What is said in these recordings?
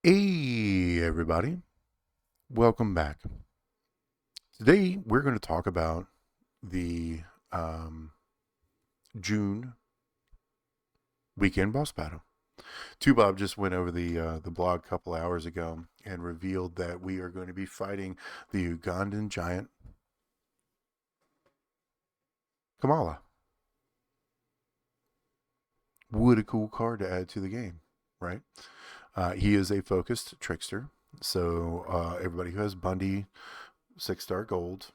Hey, everybody. Welcome back. Today, we're going to talk about the um, June weekend boss battle. Two Bob just went over the blog a couple hours ago and revealed that we are going to be fighting the Ugandan giant Kamala. What a cool card to add to the game, right? He is a focused trickster. So, everybody who has Bundy 6-star gold,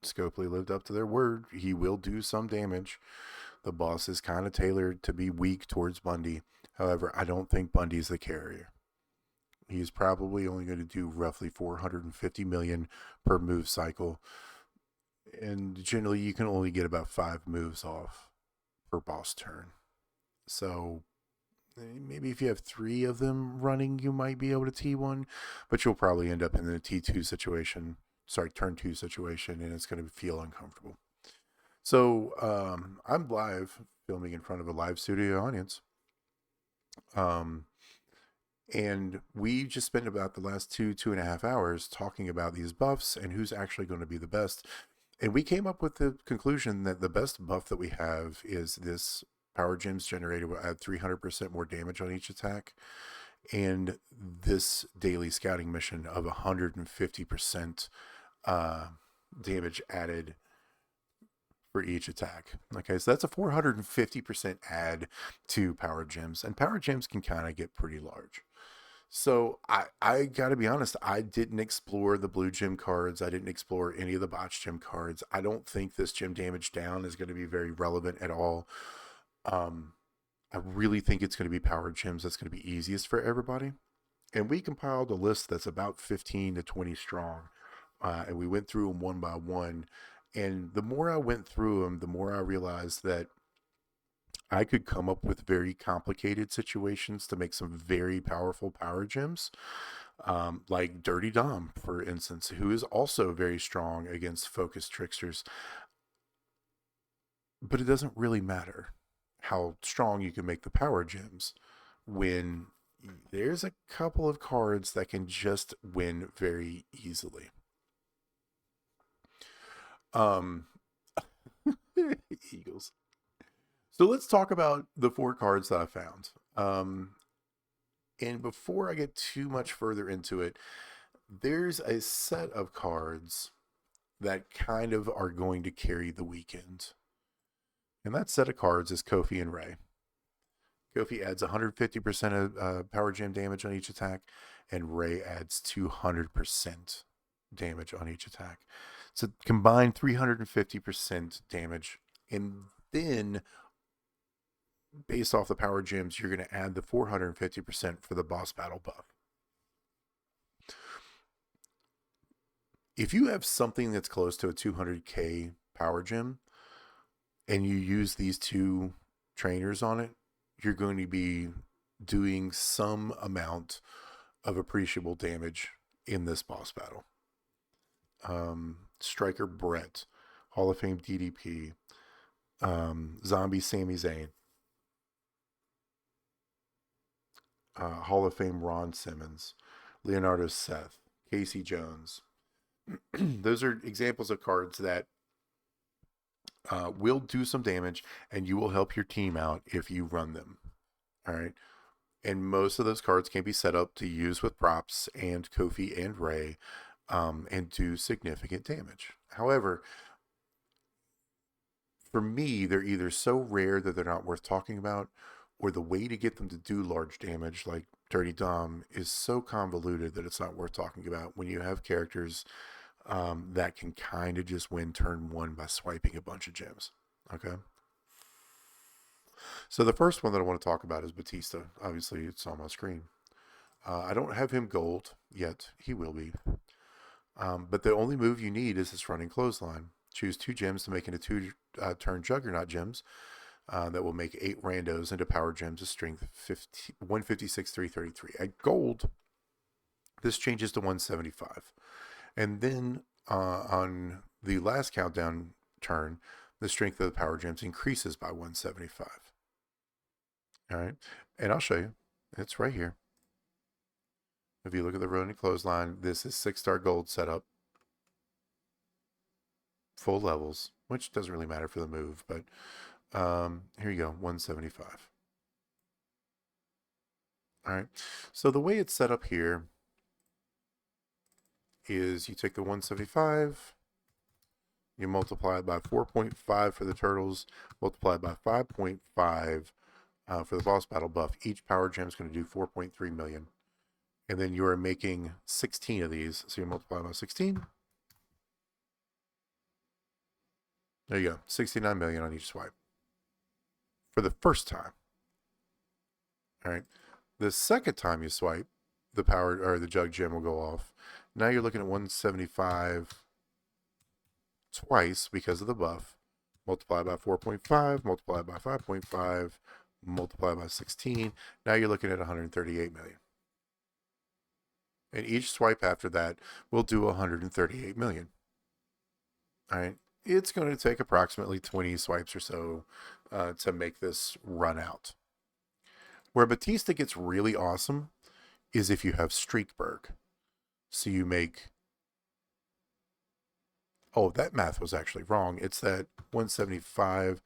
Scopely lived up to their word. He will do some damage. The boss is kind of tailored to be weak towards Bundy. However, I don't think Bundy's the carrier. He's probably only going to do roughly 450 million per move cycle. And generally, you can only get about 5 moves off per boss turn. So maybe if you have 3 of them running, you might be able to T1, but you'll probably end up in the T2 situation. Sorry, turn 2 situation, and it's going to feel uncomfortable. So I'm live filming in front of a live studio audience. Um, and we just spent about the last 2.5 hours talking about these buffs and who's actually going to be the best. And we came up with the conclusion that the best buff that we have is this power gems generated will add 300% more damage on each attack. And this daily scouting mission of 150% damage added for each attack. Okay, so that's a 450% add to power gems, and power gems can kind of get pretty large. So I gotta be honest, I didn't explore the blue gem cards. I didn't explore any of the botch gem cards. I don't think this gem damage down is going to be very relevant at all. Um, I really think it's going to be power gems that's going to be easiest for everybody. And we compiled a list that's about 15 to 20 strong. And we went through them one by one. And the more I went through them, the more I realized that I could come up with very complicated situations to make some very powerful power gems, like Dirty Dom, for instance, who is also very strong against focused tricksters. But it doesn't really matter how strong you can make the power gems when there's a couple of cards that can just win very easily. Um, Eagles. So let's talk about the 4 cards that I found. And before I get too much further into it, there's a set of cards that kind of are going to carry the weekend. And that set of cards is Kofi and Ray. Kofi adds 150% of power gem damage on each attack, and Ray adds 200% damage on each attack. So combined 350% damage. And then, based off the power gems, you're going to add the 450% for the boss battle buff. If you have something that's close to a 200k power gem and you use these 2 trainers on it, you're going to be doing some amount of appreciable damage in this boss battle. Striker Brett, Hall of Fame DDP, Zombie Sami Zayn, Hall of Fame Ron Simmons, Leonardo Seth, Casey Jones. Those are examples of cards that will do some damage, and you will help your team out if you run them. All right. And most of those cards can be set up to use with props and Kofi and Ray, and do significant damage. However, for me, they're either so rare that they're not worth talking about, or the way to get them to do large damage, like Dirty Dom, is so convoluted that it's not worth talking about when you have characters that can kind of just win turn 1 by swiping a bunch of gems. Okay. So the first one that I want to talk about is Batista. Obviously, it's on my screen. I don't have him gold yet. He will be. But the only move you need is this running clothesline. Choose 2 gems to make into 2 turn juggernaut gems that will make 8 randos into power gems of strength 156, 333. At gold, this changes to 175. And then on the last countdown turn, the strength of the power gems increases by 175. All right. And I'll show you. It's right here. If you look at the running clothesline, this is 6-star gold setup. Full levels, which doesn't really matter for the move, but here you go, 175. All right. So the way it's set up here is you take the 175, you multiply it by 4.5 for the turtles, multiply it by 5.5 for the boss battle buff. Each power gem is going to do 4.3 million. And then you are making 16 of these. So you multiply by 16. There you go. 69 million on each swipe. For the first time. All right. The second time you swipe, the power or the jug gem will go off. Now you're looking at 175 twice because of the buff. Multiply by 4.5, multiply by 5.5, multiply by 16. Now you're looking at 138 million. And each swipe after that will do 138 million. All right. It's going to take approximately 20 swipes or so to make this run out. Where Batista gets really awesome is if you have Streakberg. So you make... Oh, that math was actually wrong. It's that 175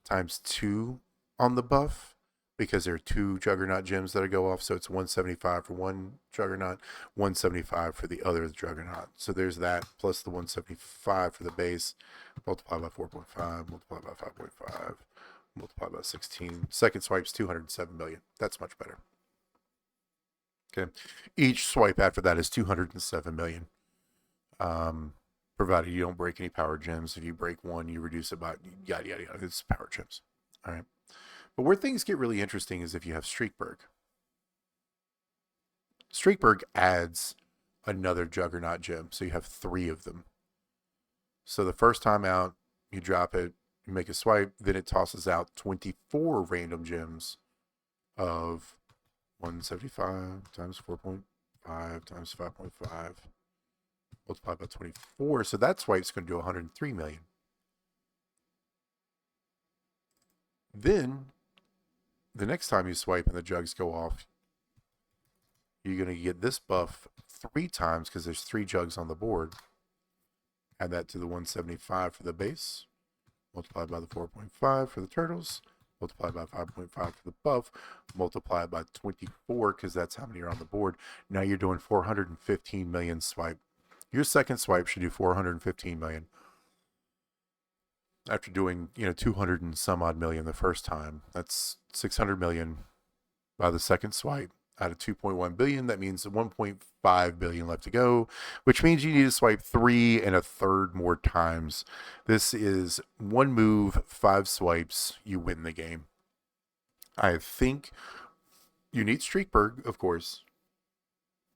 times 2 on the buff, because there are 2 Juggernaut gems that go off. So it's 175 for one Juggernaut, 175 for the other Juggernaut. So there's that plus the 175 for the base. Multiply by 4.5, multiply by 5.5, multiply by 16. Second swipe's 207 million. That's much better. Okay. Each swipe after that is 207 million. Provided you don't break any power gems. If you break one, you reduce it by yada, yada, yada. It's power gems. All right. But where things get really interesting is if you have Streakberg. Streakberg adds another Juggernaut gem. So you have 3 of them. So the first time out, you drop it, you make a swipe, then it tosses out 24 random gems of 175 times 4.5 times 5.5. Multiplied by 24. So that swipe's going to do 103 million. Then, the next time you swipe and the jugs go off, you're going to get this buff 3 times because there's 3 jugs on the board. Add that to the 175 for the base. Multiplied by the 4.5 for the turtles. Multiplied by 5.5 for the buff. Multiplied by 24 because that's how many are on the board. Now you're doing 415 million swipe. Your second swipe should do 415 million. After doing, 200 and some odd million the first time, that's 600 million by the second swipe. Out of 2.1 billion, that means 1.5 billion left to go, which means you need to swipe 3 1/3 more times. This is 1 move, 5 swipes, you win the game. I think you need Streakberg, of course.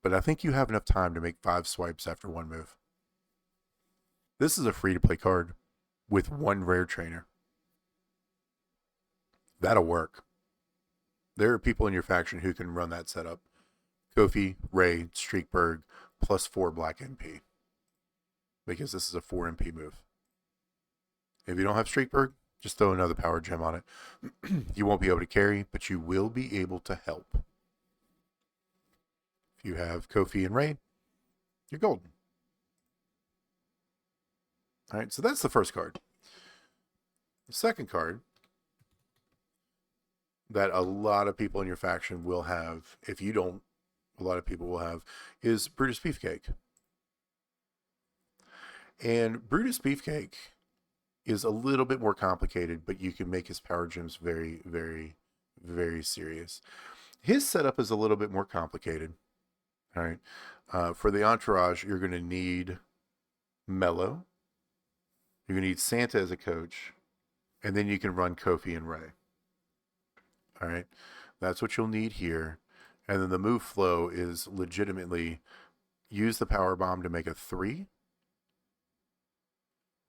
But I think you have enough time to make 5 swipes after 1 move. This is a free-to-play card with 1 rare trainer. That'll work. There are people in your faction who can run that setup. Kofi, Ray, Streakberg, plus 4 black MP. Because this is a 4 MP move. If you don't have Streakberg, just throw another power gem on it. You won't be able to carry, but you will be able to help. You have Kofi and Ray, you're golden. All right, so that's the first card. The second card that a lot of people in your faction will have, if you don't, a lot of people will have, is Brutus Beefcake. And Brutus Beefcake is a little bit more complicated, but you can make his power gems very, very, very serious. His setup is a little bit more complicated. All right. For the entourage, you're going to need Mello. You're going to need Santa as a coach. And then you can run Kofi and Ray. All right. That's what you'll need here. And then the move flow is legitimately use the power bomb to make a 3.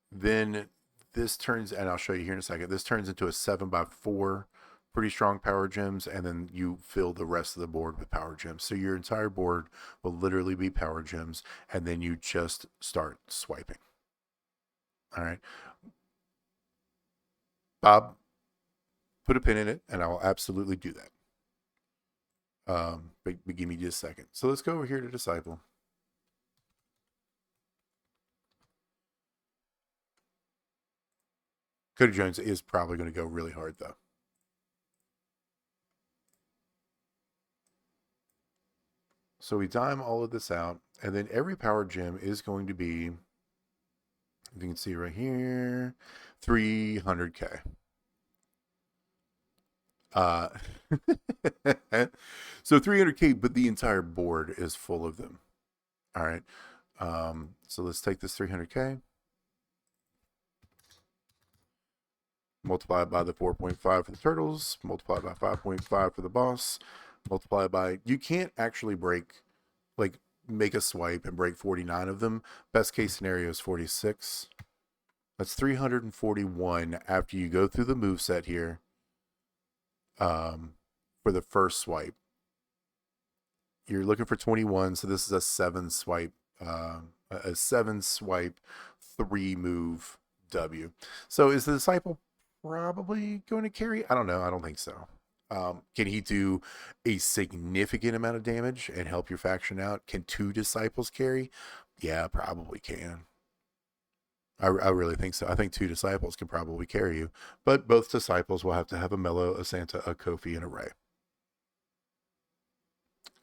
Then this turns, and I'll show you here in a second, this turns into a 7x4 pretty strong power gems, and then you fill the rest of the board with power gems. So your entire board will literally be power gems, and then you just start swiping. All right. Bob, put a pin in it, and I will absolutely do that. But give me just a second. So let's go over here to Disciple. Cody Jones is probably going to go really hard, though. So we dime all of this out, and then every power gem is going to be, you can see right here, 300K. So 300K, but the entire board is full of them. All right. So let's take this 300K, multiply by the 4.5 for the turtles, multiply by 5.5 for the boss, multiply by, you can't actually break, like, make a swipe and break 49 of them. Best case scenario is 46. That's 341 after you go through the move set here for the first swipe. You're looking for 21, so this is a 7 swipe, a 7 swipe, 3 move W. So is the Disciple probably going to carry? I don't know. I don't think so. Can he do a significant amount of damage and help your faction out? Can 2 Disciples carry? Yeah, probably can. I really think so. I think 2 Disciples can probably carry you, but both Disciples will have to have a Mello, a Santa, a Kofi, and a Ray.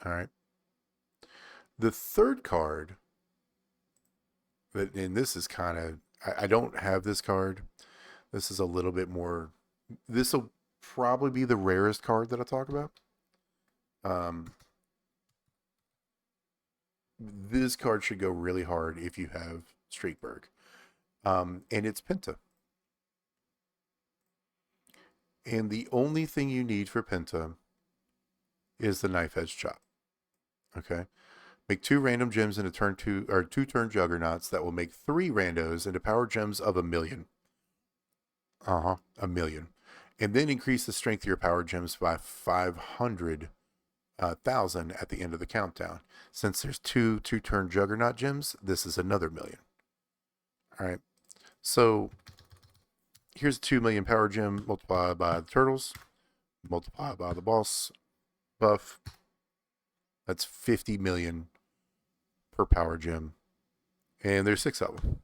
All right. The third card, and this is kind of, I don't have this card. This is a little bit more, this will probably be the rarest card that I talk about. This card should go really hard if you have Streakberg. And it's Penta. And the only thing you need for Penta is the Knife Edge Chop. Okay. Make 2 random gems into turn 2 or 2 turn juggernauts that will make 3 randos into power gems of 1,000,000. 1,000,000. And then increase the strength of your power gems by 500,000 at the end of the countdown. Since there's 2 turn juggernaut gems, this is another 1,000,000. All right. So here's a 2,000,000 power gem multiplied by the turtles, multiplied by the boss buff. That's 50 million per power gem. And there's 6 of them.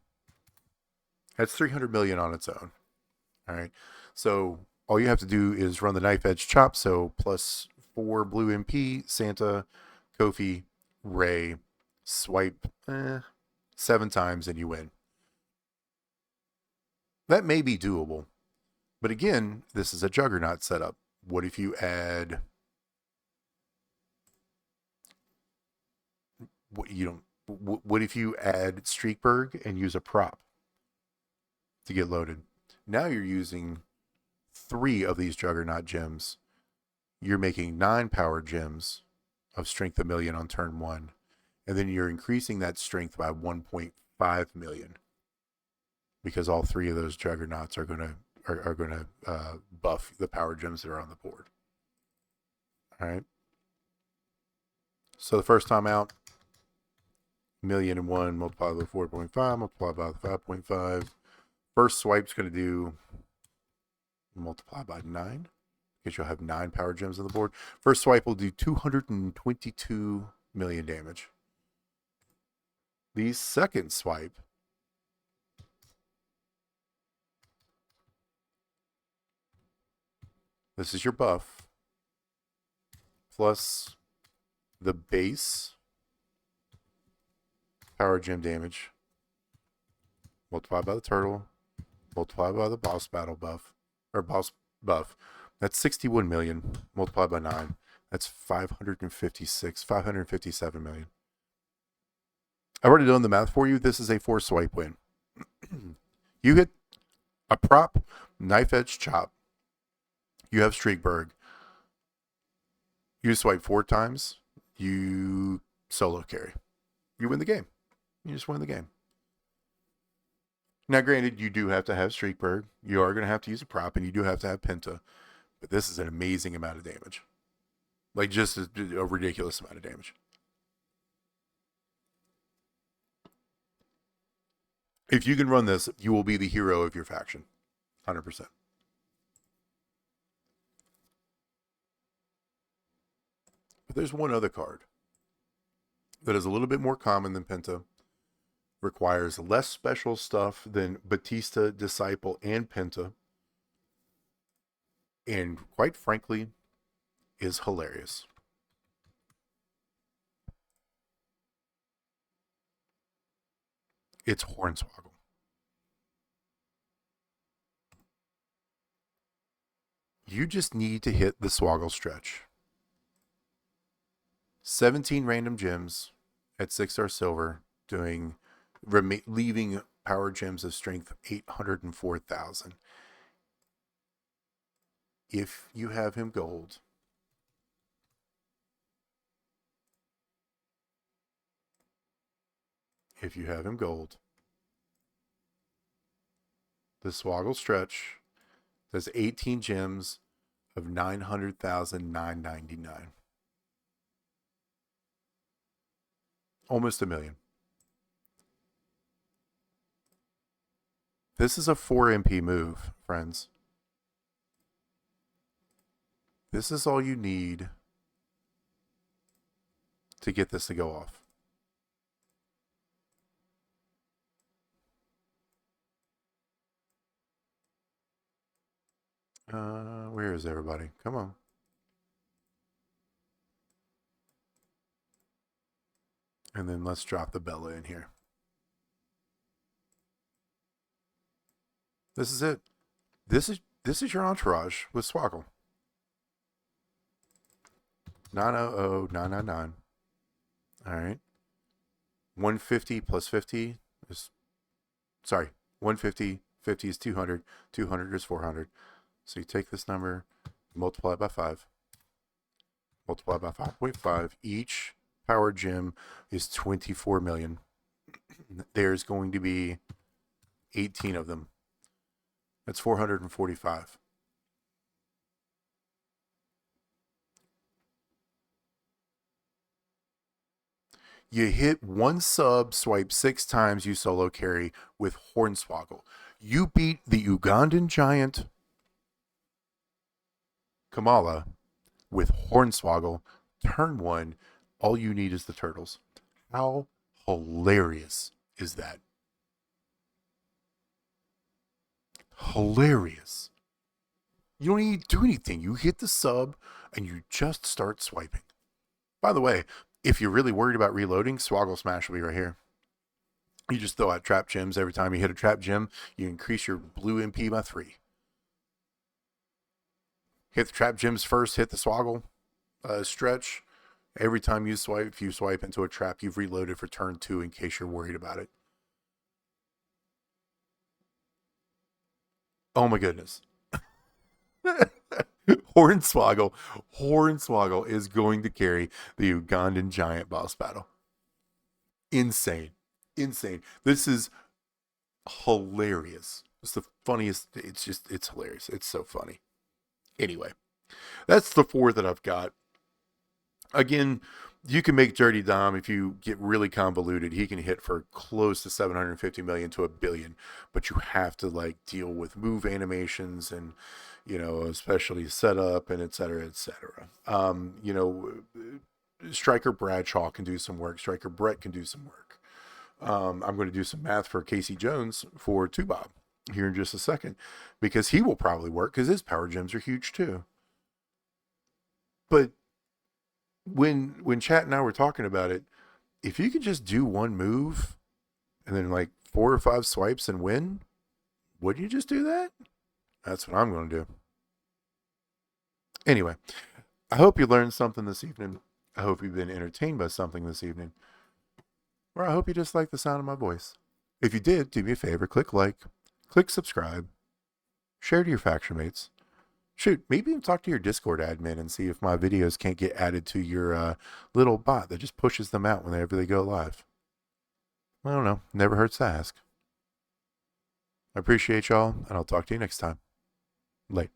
That's 300 million on its own. All right. So all you have to do is run the Knife Edge Chop. So plus 4 blue MP, Santa, Kofi, Ray, swipe 7 times and you win. That may be doable. But again, this is a Juggernaut setup. What if you add... What if you add Streakberg and use a prop to get loaded? Now you're using 3 of these Juggernaut gems. You're making 9 power gems of strength 1,000,000 on turn 1. And then you're increasing that strength by 1.5 million. Because all 3 of those Juggernauts are going to buff the power gems that are on the board. All right. So the first time out, 1,000,001 multiplied by 4.5 multiplied by 5.5. First swipe's going to do multiply by 9 because you'll have 9 power gems on the board. First swipe will do 222 million damage. The second swipe this is your buff plus the base power gem damage multiplied by the turtle multiplied by the boss battle buff or boss buff. That's 61 million multiplied by 9. That's 557 million. I've already done the math for you. This is a 4 swipe win. You hit a prop, Knife Edge Chop. You have Streakberg. You swipe 4 times. You solo carry. You win the game. You just win the game. Now, granted, you do have to have Streakberg. You are going to have to use a prop, and you do have to have Penta. But this is an amazing amount of damage. Like, just a ridiculous amount of damage. If you can run this, you will be the hero of your faction. 100%. There's one other card that is a little bit more common than Penta, requires less special stuff than Batista, Disciple, and Penta, and quite frankly, is hilarious. It's Hornswaggle. You just need to hit the Swaggle stretch. 17 random gems at 6-star silver, leaving power gems of strength 804,000. If you have him gold, the Swaggle stretch does 18 gems of 900,999. Almost $1 million. This is a 4 MP move, friends. This is all you need to get this to go off. Where is everybody? Come on. And then let's drop the Bella in here. This is it. This is your entourage with Swaggle. 900,999. All right. 150 plus 50 is, sorry, 150, 50 is 200, 200 is 400. So you take this number, multiply it by 5, multiply by 5.5. Each power gem is 24 million. There's going to be 18 of them. That's 445. You hit one sub, swipe 6 times, you solo carry with Hornswaggle. You beat the Ugandan giant Kamala with Hornswaggle. Turn 1, all you need is the turtles. How hilarious is that? Hilarious. You don't need to do anything. You hit the sub and you just start swiping. By the way, if you're really worried about reloading, Swaggle Smash will be right here. You just throw out trap gems. Every time you hit a trap gem, you increase your blue MP by 3. Hit the trap gems first, hit the Swaggle stretch. Every time you swipe, if you swipe into a trap, you've reloaded for turn 2 in case you're worried about it. Oh my goodness. Hornswaggle is going to carry the Ugandan giant boss battle. Insane. This is hilarious. It's the funniest. It's hilarious. It's so funny. Anyway, that's the 4 that I've got. Again, you can make Dirty Dom, if you get really convoluted, he can hit for close to 750 million to $1 billion, but you have to deal with move animations and, especially setup and et cetera, et cetera. Striker Bradshaw can do some work. Striker Brett can do some work. I'm going to do some math for Casey Jones for Tubob here in just a second, because he will probably work because his power gems are huge too. But when Chat and I were talking about it, if you could just do one move and then 4 or 5 swipes and win, wouldn't you just do that? That's what I'm going to do. Anyway, I hope you learned something this evening. I hope you've been entertained by something this evening. Or I hope you just like the sound of my voice. If you did, do me a favor, click like, click subscribe, share to your faction mates. Shoot, maybe even talk to your Discord admin and see if my videos can't get added to your little bot that just pushes them out whenever they go live. I don't know. Never hurts to ask. I appreciate y'all, and I'll talk to you next time. Late.